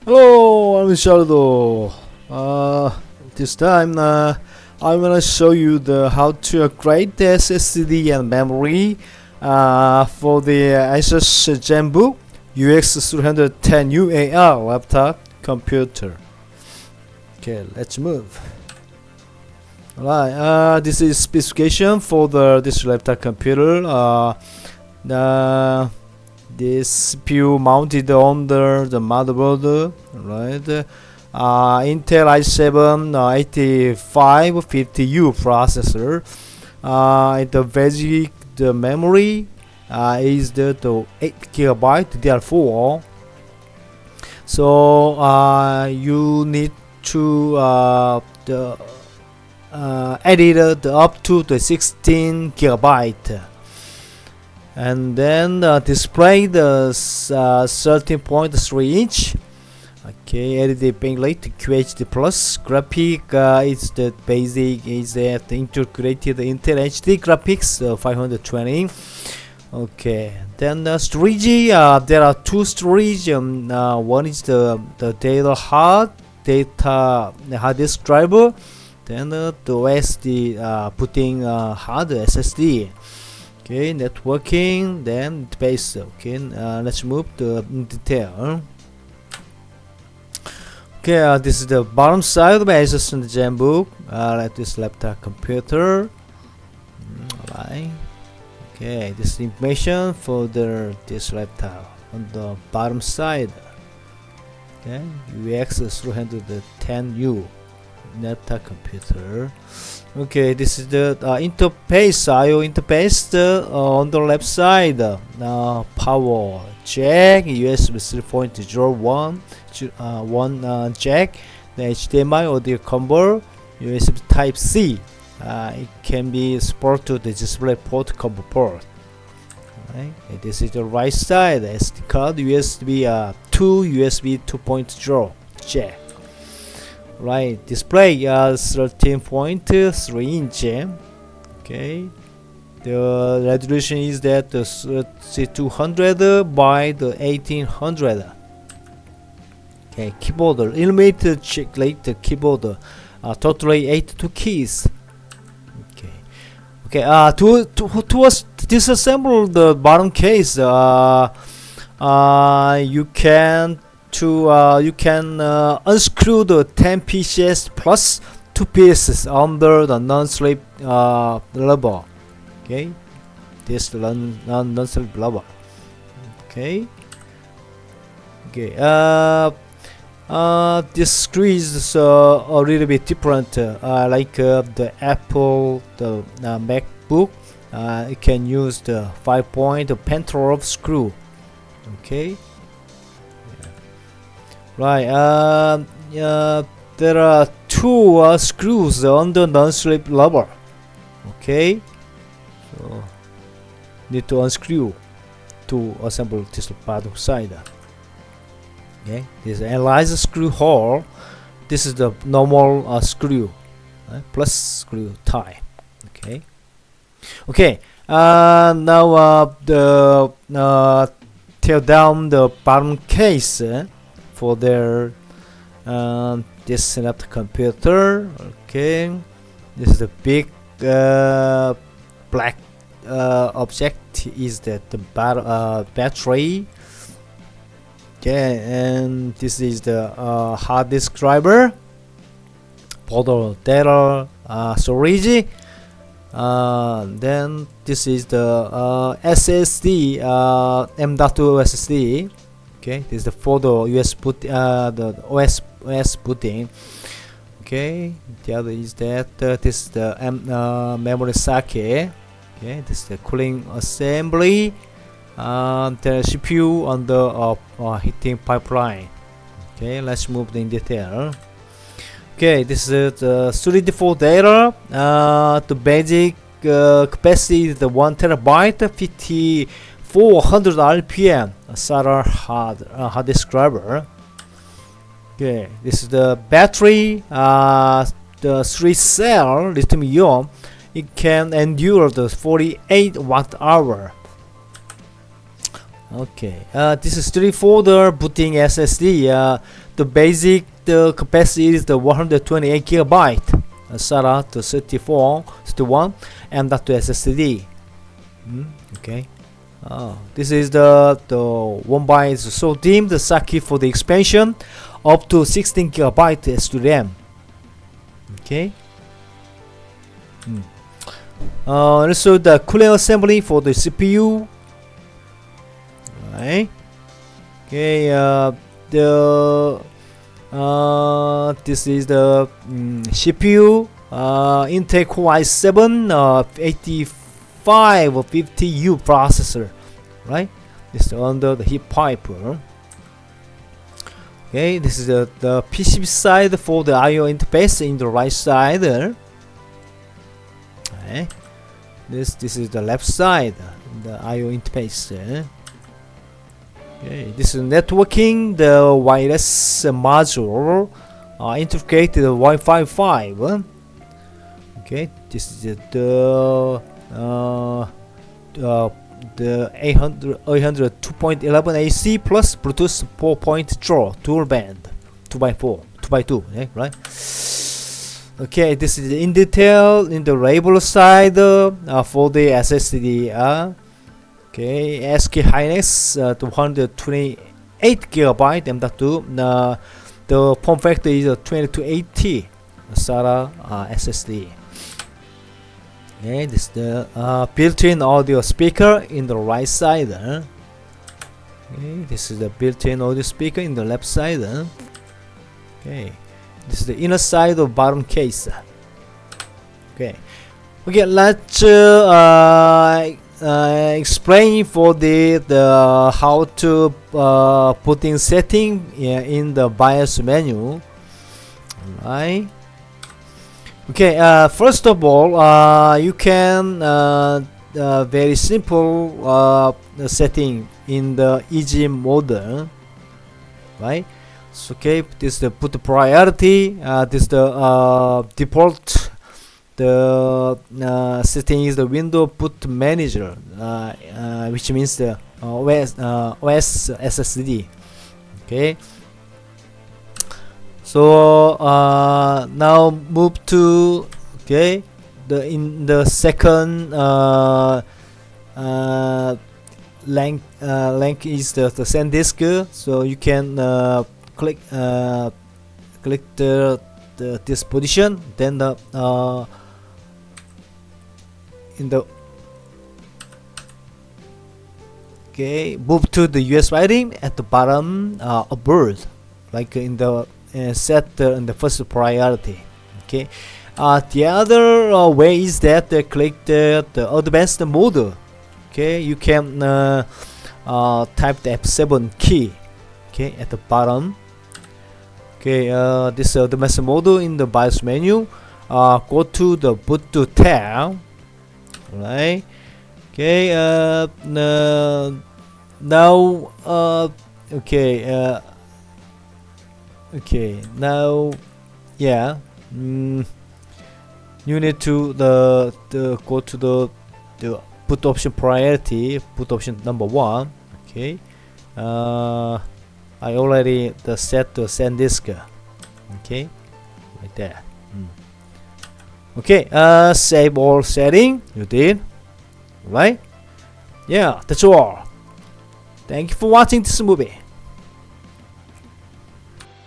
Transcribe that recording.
Hello, I'm Shardo. This time I'm gonna show you how to upgrade the SSD and memory for the ASUS ZenBook UX310UAR laptop computer. Okay, let's move. Alright, this is specification for this laptop computer. This CPU mounted under the motherboard, right? Intel i7 8550U processor. The memory is the 8GB DDR4. So you need to edit up to the 16GB. And then display the 13.3 inch. Okay, LED-backlit QHD plus graphic is the basic, is that integrated Intel HD graphics 520. Okay, then storage, there are two storage. One is the data hard disk driver, then the OSD putting hard SSD. Okay, networking, then base. Okay, let's move to detail. Okay, this is the bottom side of ASUS ZenBook, like this laptop computer. Alright. Okay, this is information for this laptop on the bottom side. Okay, UX310U laptop computer. Okay, this is the interface, IO interface on the left side. Power jack, USB 3.0 one jack, the HDMI audio combo, USB Type C. It can be supported to the display port combo port. Right. This is the right side, SD card, USB 2 2.0 jack. Right, display 13.3 inch. Okay, the resolution is that 3200 by the 1800. Okay, keyboard Illuminated chiclet keyboard, totally 82 keys. Okay, to disassemble the bottom case, you can unscrew the 10 pieces plus 2 pieces under the non-slip rubber. Okay, this non-slip rubber. Okay. This screw is a little bit different, like the Apple, the MacBook. It can use the 5-point Pentalobe screw. Okay. Right, there are two screws on the non-slip rubber. Okay, so need to unscrew to assemble this bottom side. Okay, this is Enlarged screw hole. This is the normal screw, plus screw tie. Okay. Now tear down the bottom case for this laptop computer. Okay, this is the big black object is that the battery. Okay, and this is the hard disk driver for the data storage. Then this is the SSD, M.2 SSD. Okay, this is the photo US boot, the OS booting. Okay, the other is that this is the memory socket. Okay, this is the cooling assembly. The CPU on the heating pipeline. Okay, let's move in detail. Okay, this is the 3D4 data. The basic capacity is the 1 terabyte, 5400 RPM. SATA hard disk driver. Okay, this is the battery. The 3-cell lithium-ion. It can endure the 48 watt-hour. Okay, this is 3 folder booting SSD. The basic capacity is the 128 gigabyte. SATA to 31 M.2 SSD. Okay. This is the 1 byte SO-DIMM, the SATA for the expansion up to 16 gigabyte SDRAM. Okay. Also the cooling assembly for the CPU. Right. Okay. This is the CPU. Intel Core i7 8550U processor. Right. This is under the heat pipe. Okay. This is the PCB side for the I/O interface in the right side. Okay. This is the left side, the I/O interface. Okay, this is networking, the wireless module integrated Wi-Fi 5. Okay, this is the 800 2.11 AC plus Bluetooth 4.0 dual band 2x4 2x2, right? Okay, this is in detail in the label side for the SSD. Okay, SK hynix 228 gigabyte M.2. The form factor is 2280 SATA SSD. Okay, this is the built-in audio speaker in the right side. Okay, this is the built-in audio speaker in the left side. Okay, this is the inner side of bottom case. Okay, let's explain for the how to put in setting in the BIOS menu. Right. Okay, first of all, you can very simple setting in the easy mode. Right. So, okay, this is the boot priority. This is the default. The setting is the window boot manager, which means the OS SSD. Okay. So now move to in the second link is the SanDisk. So you can click this position, then the move to the US writing at the bottom above, like in the set in the first priority. Okay, the other way is that click the advanced mode. Okay, you can type the F7 key. Okay, at the bottom. Okay, this is the advanced mode in the BIOS menu. Go to the boot tab. Right. Okay. Now. Okay. Now. Yeah. You need to go to the boot option priority. Boot option number 1. Okay. I already set the SanDisk. Okay. Like that. Okay, save all setting. You did, right? Yeah, that's all. Thank you for watching this movie.